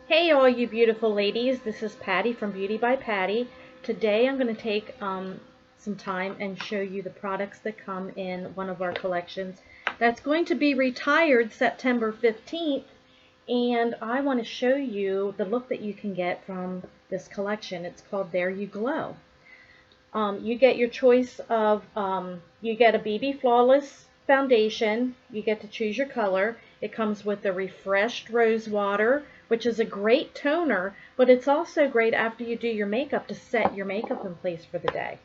Hey all you beautiful ladies, this is Patty from Beauty by Patty. Today I'm going to take some time and show you the products that come in one of our collections that's going to be retired September 15th, and I want to show you the look that you can get from this collection. It's called There You Glow. You get your choice of, you get a BB Flawless foundation. You get to choose your color. It comes with the Refreshed Rose Water, which is a great toner, but it's also great after you do your makeup to set your makeup in place for the day.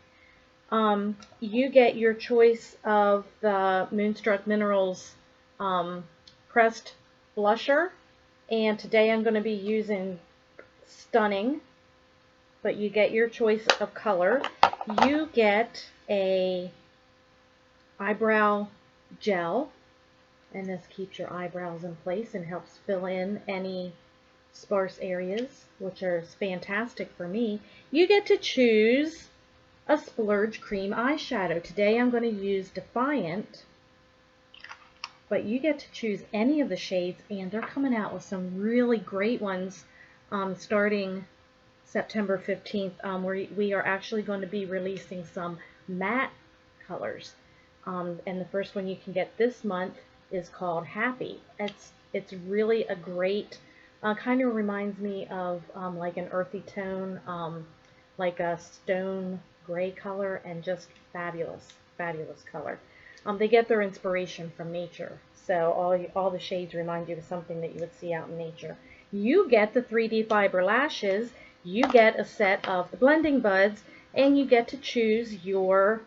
You get your choice of the Moonstruck Minerals pressed blusher, and today I'm going to be using Stunning, but you get your choice of color. You get a eyebrow gel, and this keeps your eyebrows in place and helps fill in any sparse areas, which are fantastic for me. You get to choose a splurge cream eyeshadow. Today I'm going to use Defiant, but you get to choose any of the shades, and they're coming out with some really great ones starting September 15th. We are actually going to be releasing some matte colors, and the first one you can get this month is called Happy. It's really a great, kind of reminds me of like an earthy tone, like a stone gray color, and just fabulous, fabulous color. They get their inspiration from nature, so all the shades remind you of something that you would see out in nature. You get the 3D fiber lashes. You get a set of the blending buds, and you get to choose your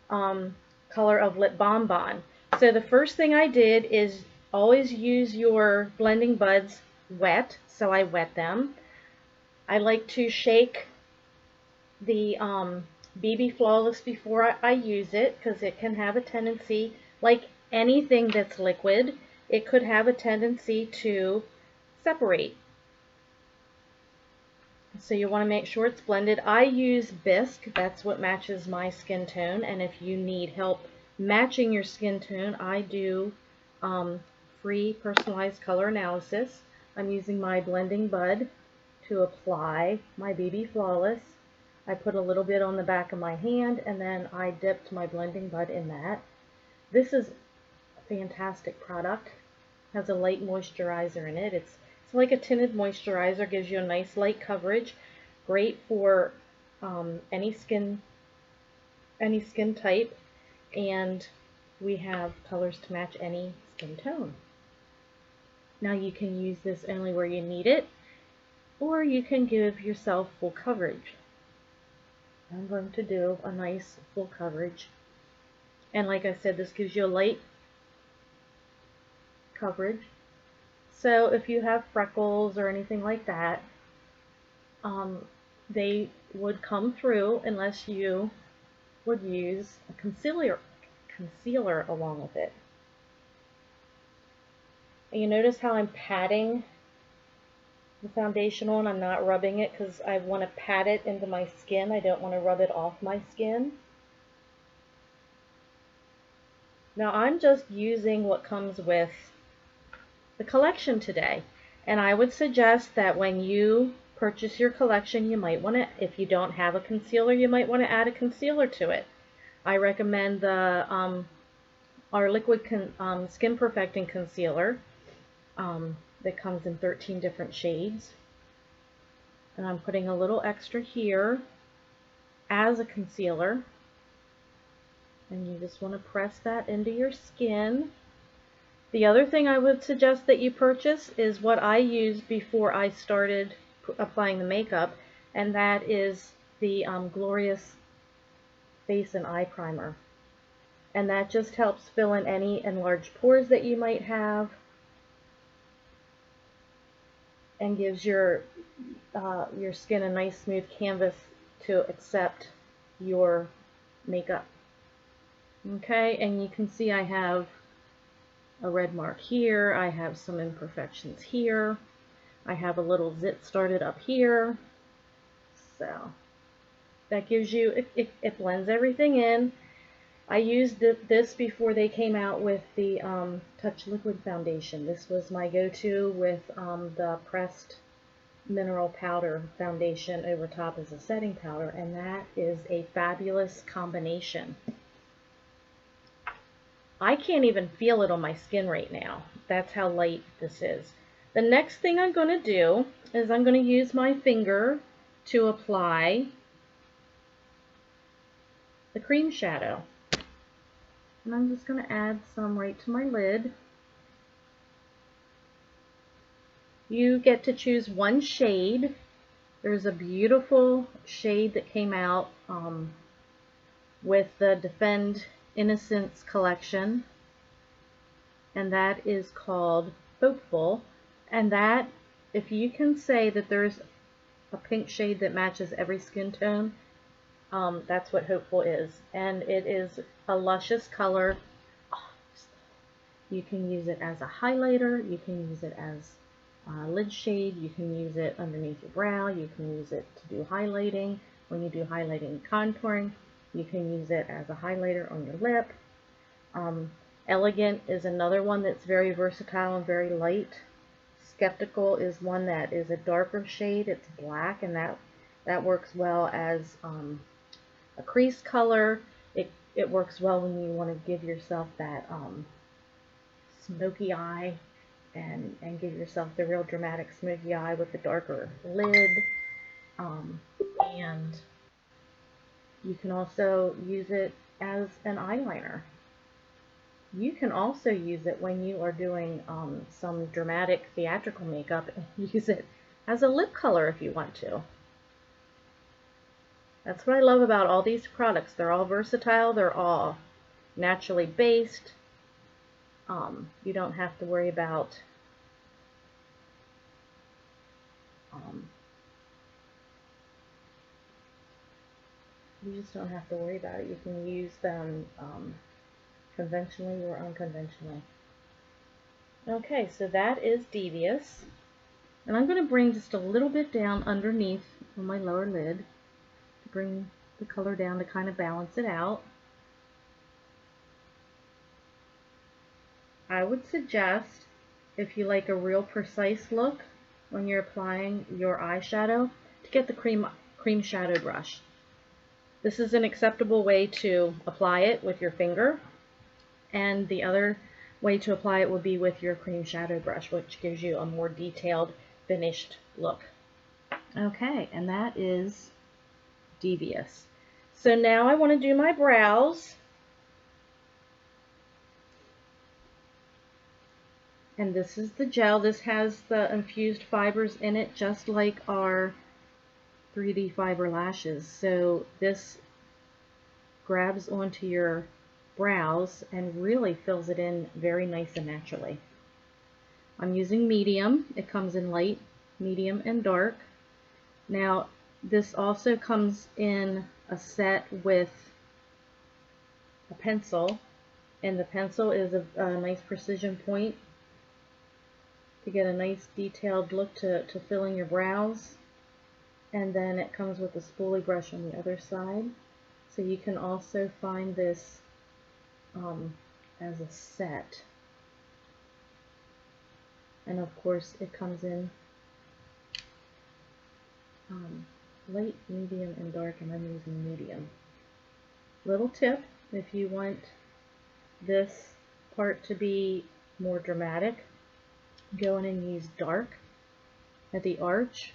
color of lip bonbon. So the first thing I did is always use your blending buds wet, so I wet them. I like to shake the BB Flawless before I use it, because it can have a tendency, like anything that's liquid, it could have a tendency to separate. So you want to make sure it's blended. I use Bisque. That's what matches my skin tone. And if you need help matching your skin tone, I do free personalized color analysis. I'm using my blending bud to apply my BB Flawless. I put a little bit on the back of my hand, and then I dipped my blending bud in that. This is a fantastic product. It has a light moisturizer in it. It's like a tinted moisturizer, gives you a nice light coverage, great for any skin type, and we have colors to match any skin tone. Now you can use this only where you need it, or you can give yourself full coverage. I'm going to do a nice full coverage, and like I said, this gives you a light coverage. So if you have freckles or anything like that, they would come through unless you would use a concealer along with it. And you notice how I'm patting the foundation on. I'm not rubbing it because I want to pat it into my skin. I don't want to rub it off my skin. Now I'm just using what comes with the collection today, and I would suggest that when you purchase your collection, you might want to, if you don't have a concealer, you might want to add a concealer to it. I recommend the our liquid skin perfecting concealer that comes in 13 different shades, and I'm putting a little extra here as a concealer, and you just want to press that into your skin. The other thing I would suggest that you purchase is what I used before I started applying the makeup, and that is the Glorious Face and Eye Primer. And that just helps fill in any enlarged pores that you might have, and gives your skin a nice smooth canvas to accept your makeup. Okay, and you can see I have a red mark here, I have some imperfections here, I have a little zit started up here, so that gives you, it blends everything in. I used this before they came out with the Touch Liquid Foundation. This was my go-to with the pressed mineral powder foundation over top as a setting powder, and that is a fabulous combination. I can't even feel it on my skin right now. That's how light this is. The next thing I'm going to do is I'm going to use my finger to apply the cream shadow. And I'm just going to add some right to my lid. You get to choose one shade. There's a beautiful shade that came out with the Defend Innocence collection, and that is called Hopeful. And that, if you can say that there's a pink shade that matches every skin tone, that's what Hopeful is. And it is a luscious color. You can use it as a highlighter, you can use it as lid shade, you can use it underneath your brow, you can use it to do highlighting. When you do highlighting and contouring, you can use it as a highlighter on your lip. Elegant is another one that's very versatile and very light. Skeptical is one that is a darker shade, it's black, and that works well as a crease color. It works well when you want to give yourself that smoky eye, and give yourself the real dramatic smoky eye with the darker lid. And you can also use it as an eyeliner. You can also use it when you are doing some dramatic theatrical makeup, and use it as a lip color if you want to. That's what I love about all these products. They're all versatile, they're all naturally based. You don't have to worry about you just don't have to worry about it. You can use them conventionally or unconventionally. Okay, so that is Devious. And I'm going to bring just a little bit down underneath on my lower lid to bring the color down to kind of balance it out. I would suggest, if you like a real precise look when you're applying your eyeshadow, to get the cream shadow brush. This is an acceptable way to apply it with your finger, and the other way to apply it would be with your cream shadow brush, which gives you a more detailed, finished look. Okay, and that is Devious. So now I want to do my brows. And this is the gel. This has the infused fibers in it, just like our 3D fiber lashes. So this grabs onto your brows and really fills it in very nice and naturally. I'm using medium. It comes in light, medium, and dark. Now, this also comes in a set with a pencil, and the pencil is a nice precision point to get a nice detailed look to fill in your brows. And then it comes with a spoolie brush on the other side. So you can also find this as a set. And of course it comes in light, medium, and dark, and I'm using medium. Little tip, if you want this part to be more dramatic, go in and use dark at the arch.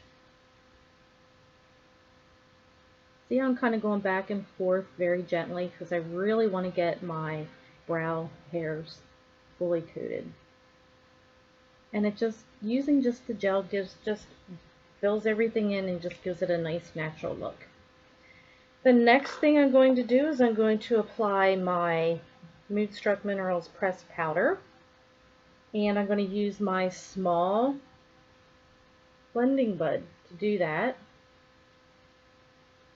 See how I'm kind of going back and forth very gently, because I really want to get my brow hairs fully coated. And it just, using just the gel just fills everything in and just gives it a nice natural look. The next thing I'm going to do is I'm going to apply my Moodstruck Minerals pressed powder. And I'm going to use my small blending bud to do that.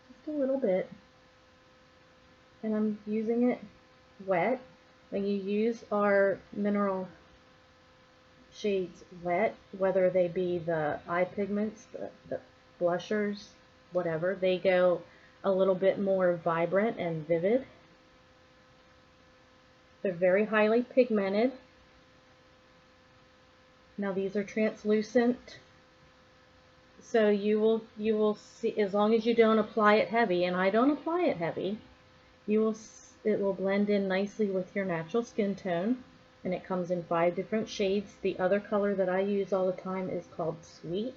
Just a little bit. And I'm using it wet. When you use our mineral shades wet, whether they be the eye pigments, the blushers, whatever, they go a little bit more vibrant and vivid. They're very highly pigmented. Now these are translucent So you will see, as long as you don't apply it heavy, and I don't apply it heavy, it will blend in nicely with your natural skin tone, and it comes in 5 different shades. The other color that I use all the time is called Sweet,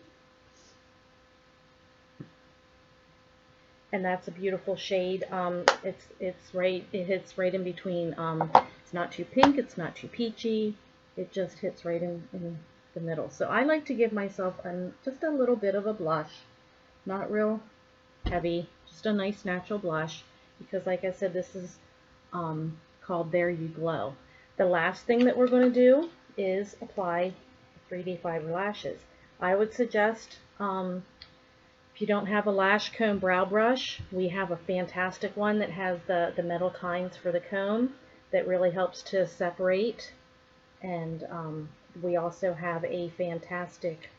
and that's a beautiful shade. It hits right in between. It's not too pink, it's not too peachy. It just hits right in the middle. So I like to give myself just a little bit of a blush, not real heavy, just a nice natural blush, because like I said, this is called There You Glow. The last thing that we're going to do is apply 3D fiber lashes. I would suggest, if you don't have a lash comb brow brush, we have a fantastic one that has the metal tines for the comb that really helps to separate. And we also have a fantastic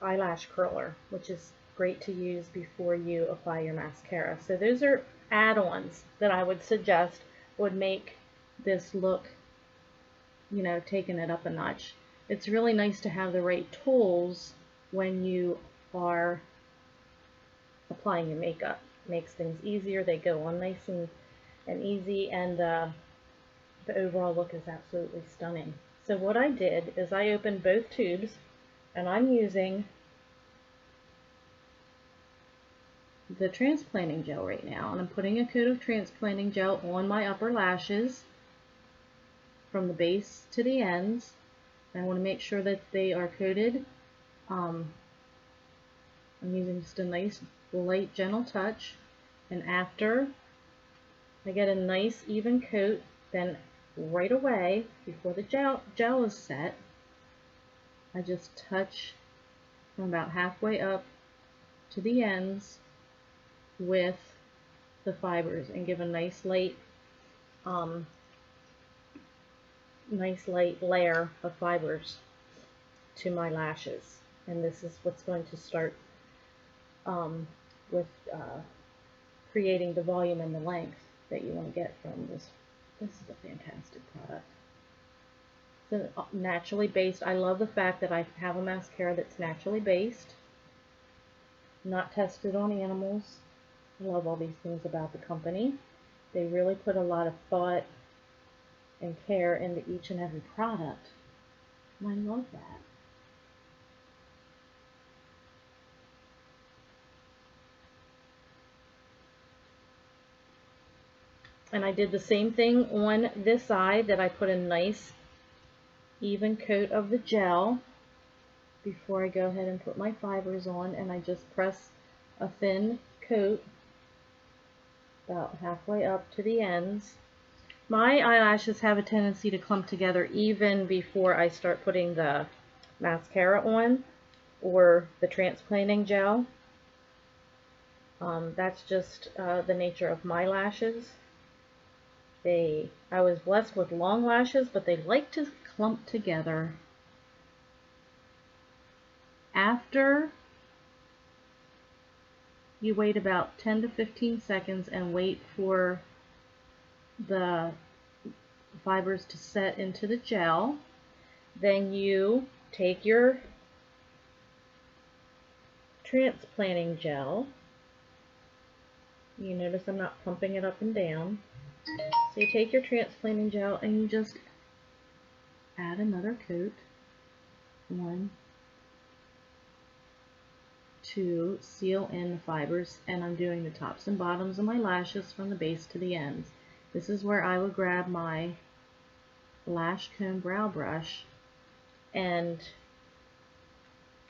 eyelash curler, which is great to use before you apply your mascara. So those are add-ons that I would suggest would make this look, you know, taking it up a notch. It's really nice to have the right tools when you are applying your makeup. Makes things easier. They go on nice and easy, and the overall look is absolutely stunning. So what I did is I opened both tubes, and I'm using the transplanting gel right now, and I'm putting a coat of transplanting gel on my upper lashes from the base to the ends. I want to make sure that they are coated. I'm using just a nice light gentle touch, and after I get a nice even coat, then right away before the gel is set, I just touch from about halfway up to the ends with the fibers and give a nice light layer of fibers to my lashes. And this is what's going to start with creating the volume and the length that you want to get from this. This is a fantastic product. It's naturally based. I love the fact that I have a mascara that's naturally based, not tested on animals. I love all these things about the company. They really put a lot of thought and care into each and every product, and I love that. And I did the same thing on this side, that I put a nice even coat of the gel before I go ahead and put my fibers on, and I just press a thin coat about halfway up to the ends. My eyelashes have a tendency to clump together even before I start putting the mascara on or the transplanting gel. That's just the nature of my lashes. I was blessed with long lashes, but they like to clump together. After you wait about 10 to 15 seconds and wait for the fibers to set into the gel, then you take your transplanting gel. You notice I'm not pumping it up and down. So you take your transplanting gel and you just add another coat. 1, 2, seal in the fibers, and I'm doing the tops and bottoms of my lashes from the base to the ends. This is where I would grab my lash comb brow brush and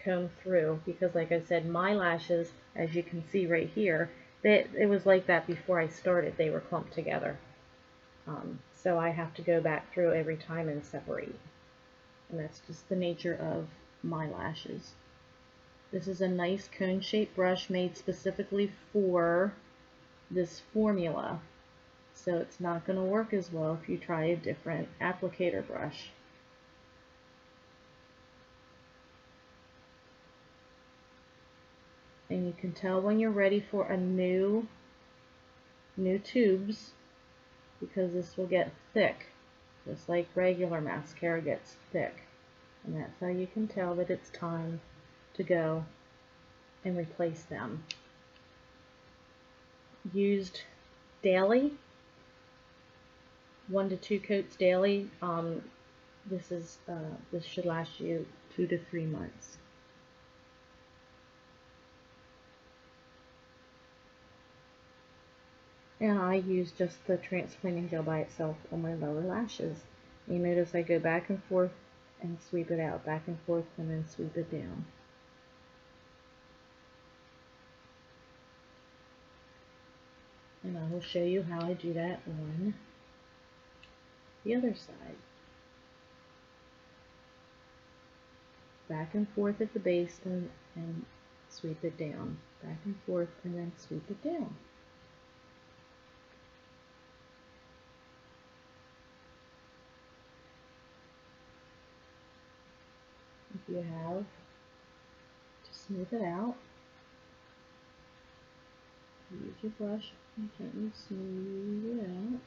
comb through, because like I said, my lashes, as you can see right here, it was like that before I started. They were clumped together. So I have to go back through every time and separate. And that's just the nature of my lashes. This is a nice cone-shaped brush made specifically for this formula. So it's not going to work as well if you try a different applicator brush. And you can tell when you're ready for a new tubes, because this will get thick, just like regular mascara gets thick. And that's how you can tell that it's time to go and replace them. Used daily, 1 to 2 coats daily. This should last you 2 to 3 months. And I use just the transplanting gel by itself on my lower lashes. You notice I go back and forth and sweep it out, back and forth, and then sweep it down. And I will show you how I do that on the other side. Back and forth at the base and sweep it down. Back and forth and then sweep it down. If you have to smooth it out, use your brush and gently smooth it out.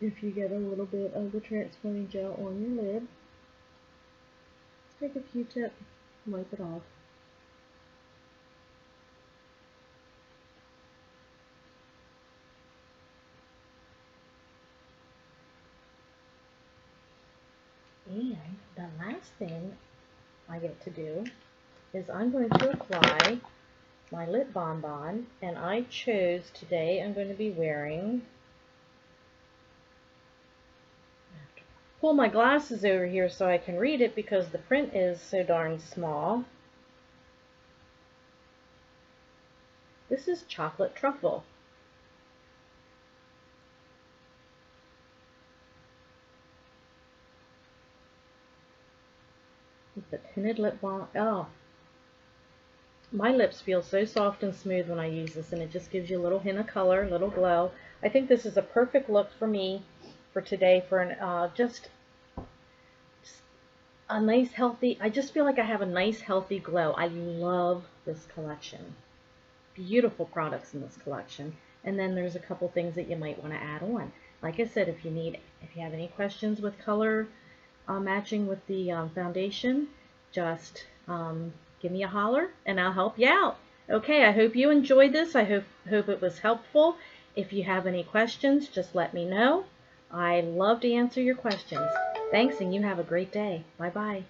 If you get a little bit of the transplanting gel on your lid, take a Q-tip and wipe it off. And the last thing I get to do is I'm going to apply my lip bonbon, and I chose today I'm going to be wearing, pull my glasses over here so I can read it because the print is so darn small. This is chocolate truffle. It's a tinted lip balm. Oh, my lips feel so soft and smooth when I use this, and it just gives you a little hint of color, a little glow. I think this is a perfect look for me for today, for an just a nice healthy, I just feel like I have a nice healthy glow. I love this collection. Beautiful products in this collection. And then there's a couple things that you might want to add on. Like I said, if you have any questions with color matching with the foundation, just give me a holler and I'll help you out. Okay, I hope you enjoyed this. I hope it was helpful. If you have any questions, just let me know. I love to answer your questions. Thanks, and you have a great day. Bye-bye.